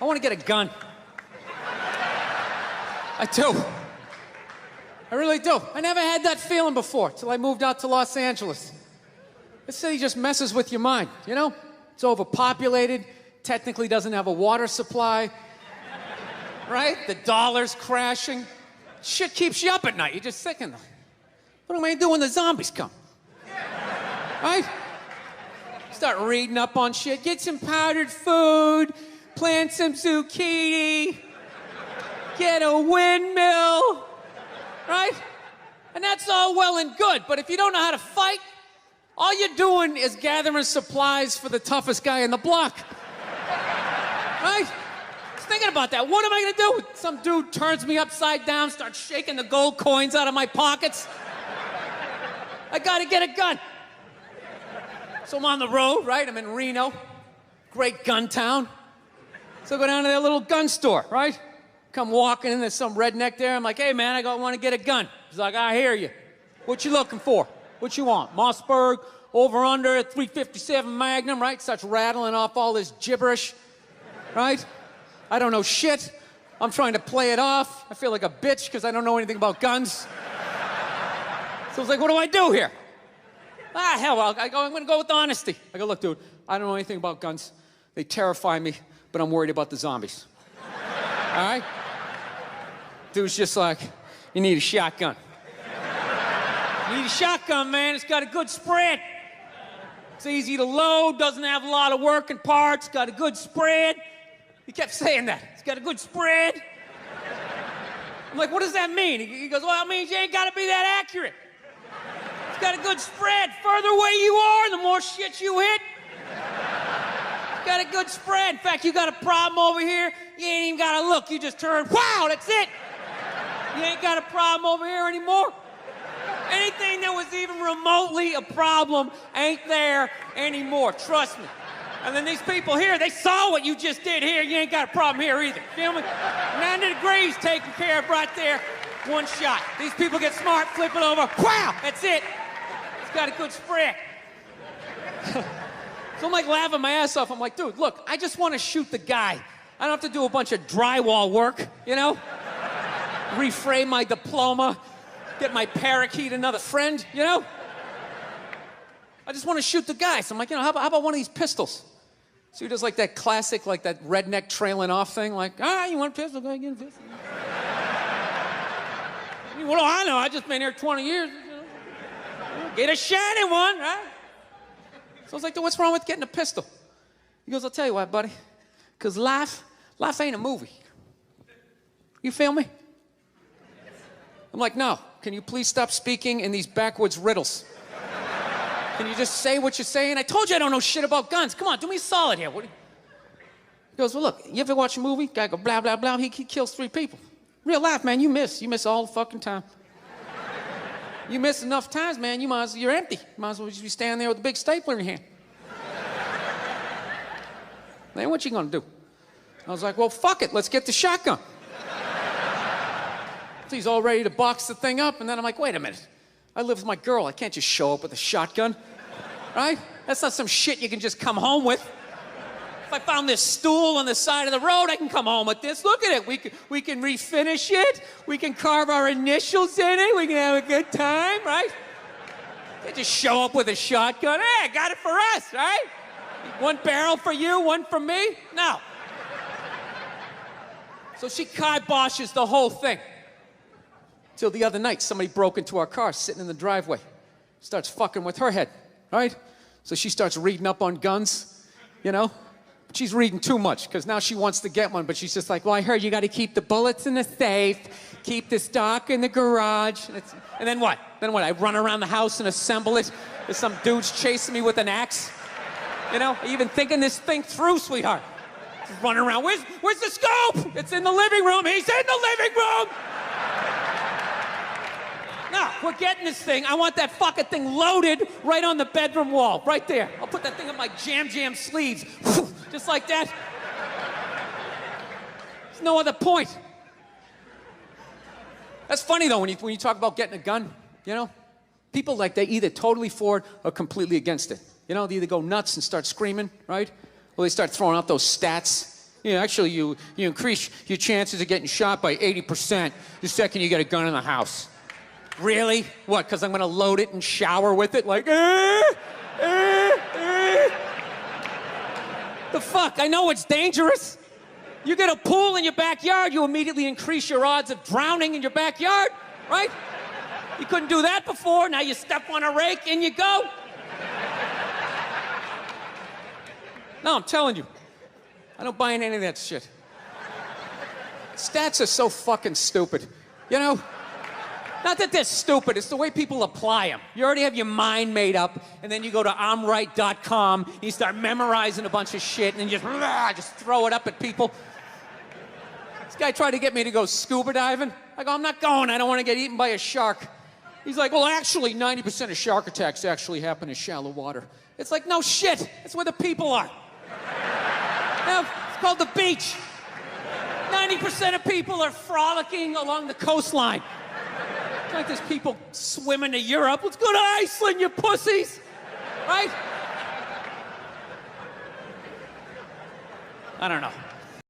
I want to get a gun. I do. I really do. I never had that feeling before till I moved out to Los Angeles. This city just messes with your mind, you know? It's overpopulated, technically doesn't have a water supply, right? The dollar's crashing. Shit keeps you up at night. You're just thinking, what am I gonna do when the zombies come? Right? Start reading up on shit. Get some powdered food, plant some zucchini, get a windmill, right? And that's all well and good, but if you don't know how to fight, all you're doing is gathering supplies for the toughest guy in the block. Right? Just thinking about that. What am I gonna do? Some dude turns me upside down, starts shaking the gold coins out of my pockets. I gotta get a gun. So I'm on the road, right? I'm in Reno, great gun town. So I go down to their little gun store, right? Come walking in, there's some redneck there. I'm like, hey man, I want to get a gun. He's like, I hear you. What you looking for? What you want? Mossberg, over under, 357 Magnum, right? Starts rattling off all this gibberish, right? I don't know shit. I'm trying to play it off. I feel like a bitch because I don't know anything about guns. So I was like, what do I do here? Hell, I'm gonna go with honesty. I go, look, dude, I don't know anything about guns. They terrify me, but I'm worried about the zombies. All right? Dude's just like, you need a shotgun. You need a shotgun, man. It's got a good spread. It's easy to load, doesn't have a lot of working parts, got a good spread. He kept saying that. It's got a good spread. I'm like, what does that mean? He goes, well, it means you ain't gotta be that accurate. It's got a good spread. Further away you are, the more shit you hit. It's got a good spread. In fact, you got a problem over here, you ain't even gotta look. You just turn, wow, that's it. You ain't got a problem over here anymore. Anything that was even remotely a problem ain't there anymore. Trust me. And then these people here, they saw what you just did here. You ain't got a problem here either. Feel me? 90 degrees taken care of right there. One shot. These people get smart, flip it over. Wow, that's it. It's got a good spread. So I'm like laughing my ass off. I'm like, dude, look, I just want to shoot the guy. I don't have to do a bunch of drywall work, you know? Reframe my diploma, get my parakeet another friend, you know? I just want to shoot the guy. So I'm like, you know, how about one of these pistols? So he does like that classic, like that redneck trailing off thing, like, you want a pistol? Go ahead, get a pistol. What do I know? I just been here 20 years. You know? Get a shiny one, right? So I was like, dude, what's wrong with getting a pistol? He goes, I'll tell you what, buddy. Because life ain't a movie. You feel me? I'm like, no. Can you please stop speaking in these backwoods riddles? Can you just say what you're saying? I told you I don't know shit about guns. Come on, do me a solid here. He goes, well, look, you ever watch a movie? Guy go, blah, blah, blah. He kills 3 people. Real life, man, you miss. You miss all the fucking time. You miss enough times, man, you're empty. You might as well just be standing there with a big stapler in your hand. Man, what you gonna do? I was like, well, fuck it, let's get the shotgun. So he's all ready to box the thing up, and then I'm like, wait a minute. I live with my girl, I can't just show up with a shotgun, right? That's not some shit you can just come home with. If I found this stool on the side of the road, I can come home with this. Look at it. We can refinish it. We can carve our initials in it. We can have a good time, right? You just show up with a shotgun. Hey, I got it for us, right? One barrel for you, one for me? No. So she kiboshes the whole thing. Till the other night, somebody broke into our car sitting in the driveway. Starts fucking with her head, right? So she starts reading up on guns, you know? She's reading too much, because now she wants to get one, but she's just like, well, I heard you got to keep the bullets in the safe, keep the stock in the garage. And then what? I run around the house and assemble it. There's some dudes chasing me with an axe. You know, even thinking this thing through, sweetheart. Just running around. Where's the scope? It's in the living room. He's in the living room. No, we're getting this thing. I want that fucking thing loaded right on the bedroom wall, right there. I'll put that thing in my jam sleeves, just like that. There's no other point. That's funny though, when you talk about getting a gun, you know? People like, they either totally for it or completely against it. You know, they either go nuts and start screaming, right? Or they start throwing out those stats. Yeah, actually, you increase your chances of getting shot by 80% the second you get a gun in the house. Really? What, because I'm going to load it and shower with it? Like, The fuck? I know it's dangerous. You get a pool in your backyard, you immediately increase your odds of drowning in your backyard, right? You couldn't do that before, now you step on a rake, in you go. No, I'm telling you, I don't buy in any of that shit. Stats are so fucking stupid, you know? Not that they're stupid, it's the way people apply them. You already have your mind made up, and then you go to I'mRight.com, and you start memorizing a bunch of shit, and then you just throw it up at people. This guy tried to get me to go scuba diving. I go, I'm not going, I don't want to get eaten by a shark. He's like, well, actually, 90% of shark attacks actually happen in shallow water. It's like, no shit, that's where the people are. Now, it's called the beach. 90% of people are frolicking along the coastline. It's like there's people swimming to Europe. Let's go to Iceland, you pussies! Right? I don't know.